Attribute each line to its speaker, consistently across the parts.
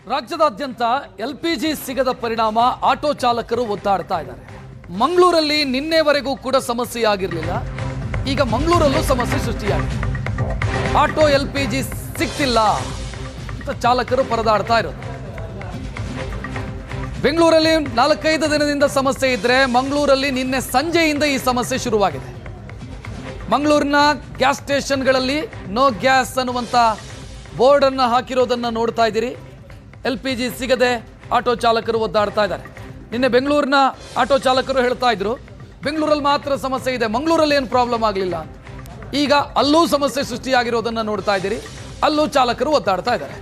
Speaker 1: ರಾಜ್ಯದಾದ್ಯಂತ LPG ಸಿಗದ ಪರಿಣಾಮ ಆಟೋ ಚಾಲಕರು ಒದ್ದಾಡ್ತಾ ಇದ್ದಾರೆ. ಮಂಗಳೂರಲ್ಲಿ ನಿನ್ನೆವರೆಗೂ ಕೂಡ ಸಮಸ್ಯೆ ಆಗಿರಲಿಲ್ಲ. ಈಗ ಮಂಗಳೂರಲ್ಲೂ ಸಮಸ್ಯೆ ಸೃಷ್ಟಿಯಾಗಿದೆ. ಆಟೋ LPG ಸಿಗ್ತಿಲ್ಲ ಅಂತ ಚಾಲಕರು ಪರದಾಡ್ತಾ ಇರೋದು. ಬೆಂಗಳೂರಲ್ಲಿ 4-5 ದಿನದಿಂದ ಸಮಸ್ಯೆ ಇದ್ರೆ ಮಂಗಳೂರಲ್ಲಿ ನಿನ್ನೆ ಸಂಜೆಯಿಂದ ಈ ಸಮಸ್ಯೆ ಶುರುವಾಗಿದೆ. ಮಂಗಳೂರಿನ ಗ್ಯಾಸ್ ಸ್ಟೇಷನ್ಗಳಲ್ಲಿ ನೋ ಗ್ಯಾಸ್ ಅನ್ನುವಂಥ ಬೋರ್ಡನ್ನು ಹಾಕಿರೋದನ್ನು ನೋಡ್ತಾ ಇದ್ದೀರಿ. LPG ಸಿಗದೆ ಆಟೋ ಚಾಲಕರು ಒದ್ದಾಡ್ತಾ ಇದ್ದಾರೆ. ನಿನ್ನೆ ಬೆಂಗಳೂರಿನ ಆಟೋ ಚಾಲಕರು ಹೇಳ್ತಾ ಇದ್ರು ಬೆಂಗಳೂರಲ್ಲಿ ಮಾತ್ರ ಸಮಸ್ಯೆ ಇದೆ, ಮಂಗಳೂರಲ್ಲಿ ಏನು ಪ್ರಾಬ್ಲಮ್ ಆಗಲಿಲ್ಲ. ಈಗ ಅಲ್ಲೂ ಸಮಸ್ಯೆ ಸೃಷ್ಟಿಯಾಗಿರೋದನ್ನು ನೋಡ್ತಾ ಇದ್ದೀರಿ. ಅಲ್ಲೂ ಚಾಲಕರು ಒದ್ದಾಡ್ತಾ ಇದ್ದಾರೆ.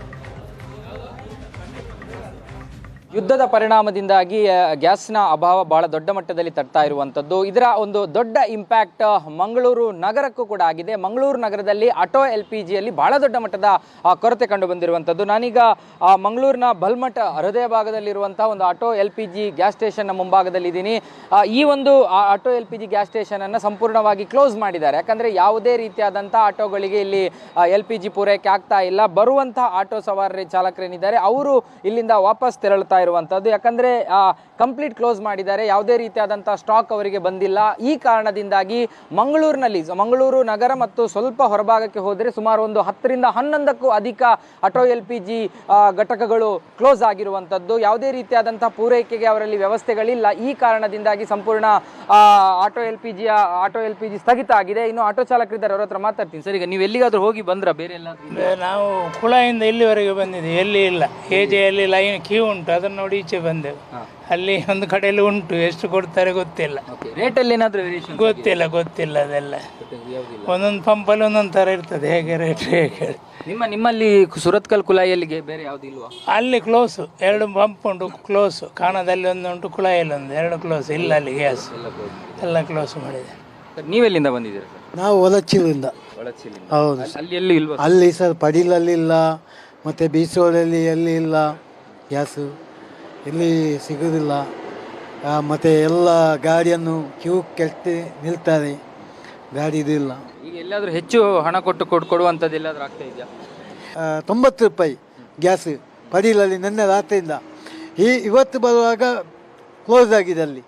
Speaker 2: ಯುದ್ಧದ ಪರಿಣಾಮದಿಂದಾಗಿ ಗ್ಯಾಸ್ನ ಅಭಾವ ಬಹಳ ದೊಡ್ಡ ಮಟ್ಟದಲ್ಲಿ ತಡ್ತಾ ಇರುವಂಥದ್ದು. ಇದರ ಒಂದು ದೊಡ್ಡ ಇಂಪ್ಯಾಕ್ಟ್ ಮಂಗಳೂರು ನಗರಕ್ಕೂ ಕೂಡ ಆಗಿದೆ. ಮಂಗಳೂರು ನಗರದಲ್ಲಿ ಆಟೋ LPGಯಲ್ಲಿ ಬಹಳ ದೊಡ್ಡ ಮಟ್ಟದ ಕೊರತೆ ಕಂಡು ಬಂದಿರುವಂಥದ್ದು. ನಾನೀಗ ಮಂಗಳೂರಿನ ಬಲ್ಮಠ ಹೃದಯ ಭಾಗದಲ್ಲಿರುವಂತಹ ಒಂದು ಆಟೋ LPG ಗ್ಯಾಸ್ ಸ್ಟೇಷನ್ನ ಮುಂಭಾಗದಲ್ಲಿದ್ದೀನಿ. ಈ ಒಂದು ಆಟೋ LPG ಗ್ಯಾಸ್ ಸ್ಟೇಷನನ್ನು ಸಂಪೂರ್ಣವಾಗಿ ಕ್ಲೋಸ್ ಮಾಡಿದ್ದಾರೆ. ಯಾಕಂದರೆ ಯಾವುದೇ ರೀತಿಯಾದಂಥ ಆಟೋಗಳಿಗೆ ಇಲ್ಲಿ LPG ಪೂರೈಕೆ ಆಗ್ತಾ ಇಲ್ಲ. ಬರುವಂತಹ ಆಟೋ ಸವಾರ ಚಾಲಕರೇನಿದ್ದಾರೆ ಅವರು ಇಲ್ಲಿಂದ ವಾಪಸ್ ತೆರಳುತ್ತಾ ಇರುವಂತದ್ದು. ಯಾಕಂದ್ರೆ ಕಂಪ್ಲೀಟ್ ಕ್ಲೋಸ್ ಮಾಡಿದ್ದಾರೆ. ಯಾವುದೇ ರೀತಿಯಾದಂತಹ ಸ್ಟಾಕ್ ಅವರಿಗೆ ಬಂದಿಲ್ಲ. ಈ ಕಾರಣದಿಂದಾಗಿ ಮಂಗಳೂರು ನಗರ ಮತ್ತು ಸ್ವಲ್ಪ ಹೊರಭಾಗಕ್ಕೆ ಹೋದರೆ ಸುಮಾರು ಒಂದು 10ರಿಂದ 11ಕ್ಕೂ ಅಧಿಕ ಆಟೋ LPG ಘಟಕಗಳು ಕ್ಲೋಸ್ ಆಗಿರುವಂತದ್ದು. ಯಾವುದೇ ರೀತಿಯಾದಂತಹ ಪೂರೈಕೆಗೆ ಅವರಲ್ಲಿ ವ್ಯವಸ್ಥೆಗಳಿಲ್ಲ. ಈ ಕಾರಣದಿಂದಾಗಿ ಸಂಪೂರ್ಣ ಆಟೋ LPG ಸ್ಥಗಿತ ಆಗಿದೆ. ಇನ್ನು ಆಟೋ ಚಾಲಕರಿದ್ದಾರೆ, ಅವ್ರ ಹತ್ರ ಮಾತಾಡ್ತೀನಿ. ಸರ್, ಈಗ ನೀವು ಎಲ್ಲಿಗಾದ್ರೂ ಹೋಗಿ ಬಂದ್ರ? ಬೇರೆ ಎಲ್ಲ
Speaker 3: ನಾವು ಕುಳಾಯಿಂದ ಇಲ್ಲಿವರೆಗೆ ಬಂದಿದ್ದೀವಿ. ಎಲ್ಲಿ ಇಲ್ಲ, KJಯಲ್ಲಿ ಲೈನ್ ಕ್ಯೂ ಉಂಟು, ಅದನ್ನು ನೋಡಿ ಈಚೆ ಬಂದೆವು. ಅಲ್ಲಿ ಒಂದು ಕಡೆಯಲ್ಲಿ ಉಂಟು, ಎಷ್ಟು ಕೊಡ್ತಾರೆ ಗೊತ್ತಿಲ್ಲ.
Speaker 2: ರೇಟ್ ಅಲ್ಲಿ ಏನಾದ್ರೂ
Speaker 3: ಗೊತ್ತಿಲ್ಲ ಅದೆಲ್ಲ. ಒಂದೊಂದು ಪಂಪಲ್ಲಿ ಒಂದೊಂದು ಥರ ಇರ್ತದೆ. ಹೇಗೆ ರೇಟ್ ಹೇಗೆ
Speaker 2: ನಿಮ್ಮಲ್ಲಿ ಸುರತ್ಕಲ್ ಕುಲಾಯಿಯಲ್ಲಿಗೆ ಬೇರೆ ಯಾವ್ದು ಇಲ್ವಾ?
Speaker 3: ಅಲ್ಲಿ ಕ್ಲೋಸು, 2 ಪಂಪ್ ಉಂಟು ಕ್ಲೋಸು. ಕಾಣದಲ್ಲಿ ಉಂಟು, ಕುಳಾಯಲ್ಲಿ ಒಂದು 2 ಕ್ಲೋಸ್. ಇಲ್ಲ, ಅಲ್ಲಿ ಗ್ಯಾಸ್ ಎಲ್ಲ ಕ್ಲೋಸ್ ಮಾಡಿದೆ.
Speaker 2: ನೀವೆಲ್ಲಿಂದ ಬಂದಿದ್ದೀರಾ ಸರ್?
Speaker 4: ನಾವು ಒಳಚಿಲಿಂದ. ಹೌದು.
Speaker 2: ಅಲ್ಲಿ ಎಲ್ಲಿ ಇಲ್ವಾ?
Speaker 4: ಅಲ್ಲಿ ಸರ್ ಪಡಿಲಲ್ಲಿ ಇಲ್ಲ, ಮತ್ತು ಬೀಸೋಳಲ್ಲಿ ಎಲ್ಲಿ ಇಲ್ಲ ಗ್ಯಾಸು, ಇಲ್ಲಿ ಸಿಗೋದಿಲ್ಲ. ಮತ್ತು ಎಲ್ಲ ಗಾಡಿಯನ್ನು ಕ್ಯೂ ಕೆಟ್ಟಿ ನಿಲ್ತಾರೆ, ಗಾಡಿ ಇದಿಲ್ಲ.
Speaker 2: ಈಗ ಎಲ್ಲಾದರೂ ಹೆಚ್ಚು ಹಣ ಕೊಡುವಂಥದ್ದು ಎಲ್ಲಾದರೂ ಆಗ್ತಾ ಇದೆಯಾ?
Speaker 4: 90 ರೂಪಾಯಿ ಗ್ಯಾಸ್ ಪಡಿಲಲ್ಲಿ ನಿನ್ನೆ ರಾತ್ರಿಯಿಂದ. ಇವತ್ತು ಬರುವಾಗ ಕ್ಲೋಸ್ ಆಗಿದೆ ಅಲ್ಲಿ.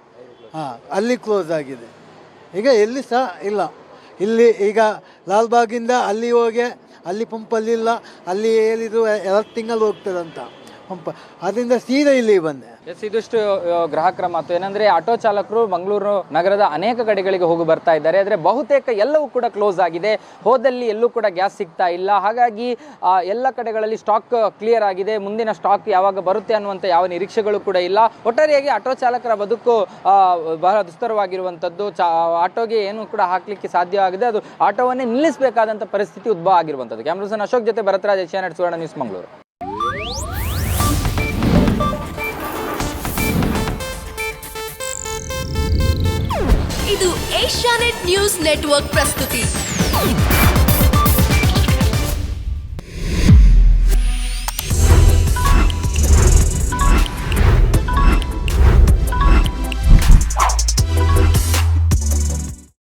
Speaker 4: ಅಲ್ಲಿ ಕ್ಲೋಸ್ ಆಗಿದೆ. ಈಗ ಎಲ್ಲಿ ಸಹ ಇಲ್ಲ. ಇಲ್ಲಿ ಈಗ ಲಾಲ್ಬಾಗಿಂದ ಅಲ್ಲಿ ಹೋಗಿ ಅಲ್ಲಿ ಪಂಪಲ್ಲಿಲ್ಲ. ಅಲ್ಲಿ ಹೇಳಿದ್ರು 2 ತಿಂಗಳು ಹೋಗ್ತದಂತ ಪಂಪ. ಅದರಿಂದ ಸೀದಾ ಇಲ್ಲಿ ಬಂದೆ.
Speaker 2: ಇದಿಷ್ಟು ಗ್ರಾಹಕರ ಮಾತು. ಏನಂದ್ರೆ ಆಟೋ ಚಾಲಕರು ಮಂಗಳೂರು ನಗರದ ಅನೇಕ ಕಡೆಗಳಿಗೆ ಹೋಗಿ ಬರ್ತಾ ಇದ್ದಾರೆ. ಆದರೆ ಬಹುತೇಕ ಎಲ್ಲವೂ ಕೂಡ ಕ್ಲೋಸ್ ಆಗಿದೆ. ಹೋದಲ್ಲಿ ಎಲ್ಲೂ ಕೂಡ ಗ್ಯಾಸ್ ಸಿಗ್ತಾ ಇಲ್ಲ. ಹಾಗಾಗಿ ಎಲ್ಲ ಕಡೆಗಳಲ್ಲಿ ಸ್ಟಾಕ್ ಕ್ಲಿಯರ್ ಆಗಿದೆ. ಮುಂದಿನ ಸ್ಟಾಕ್ ಯಾವಾಗ ಬರುತ್ತೆ ಅನ್ನುವಂಥ ಯಾವ ನಿರೀಕ್ಷೆಗಳು ಕೂಡ ಇಲ್ಲ. ಒಟ್ಟಾರೆಯಾಗಿ ಆಟೋ ಚಾಲಕರ ಬದುಕು ಬಹಳ ದುಸ್ತರವಾಗಿರುವಂಥದ್ದು. ಆಟೋಗೆ ಏನು ಕೂಡ ಹಾಕ್ಲಿಕ್ಕೆ ಸಾಧ್ಯವಾಗಿದೆ. ಅದು ಆಟೋವನ್ನೇ ನಿಲ್ಲಿಸಬೇಕಾದಂಥ ಪರಿಸ್ಥಿತಿ ಉದ್ಭವ ಆಗಿರುವಂಥದ್ದು. ಕ್ಯಾಮ್ರಾ ಪರ್ಸನ್ ಅಶೋಕ್ ಜೊತೆ ಭರತರಾಜ್, ಏಷ್ಯಾನೆಟ್ ಸುವರ್ಣ ನ್ಯೂಸ್, ಮಂಗಳೂರು.
Speaker 5: ಇದು ಏಷ್ಯಾನೆಟ್ ನ್ಯೂಸ್ ನೆಟ್ವರ್ಕ್ ಪ್ರಸ್ತುತಿ.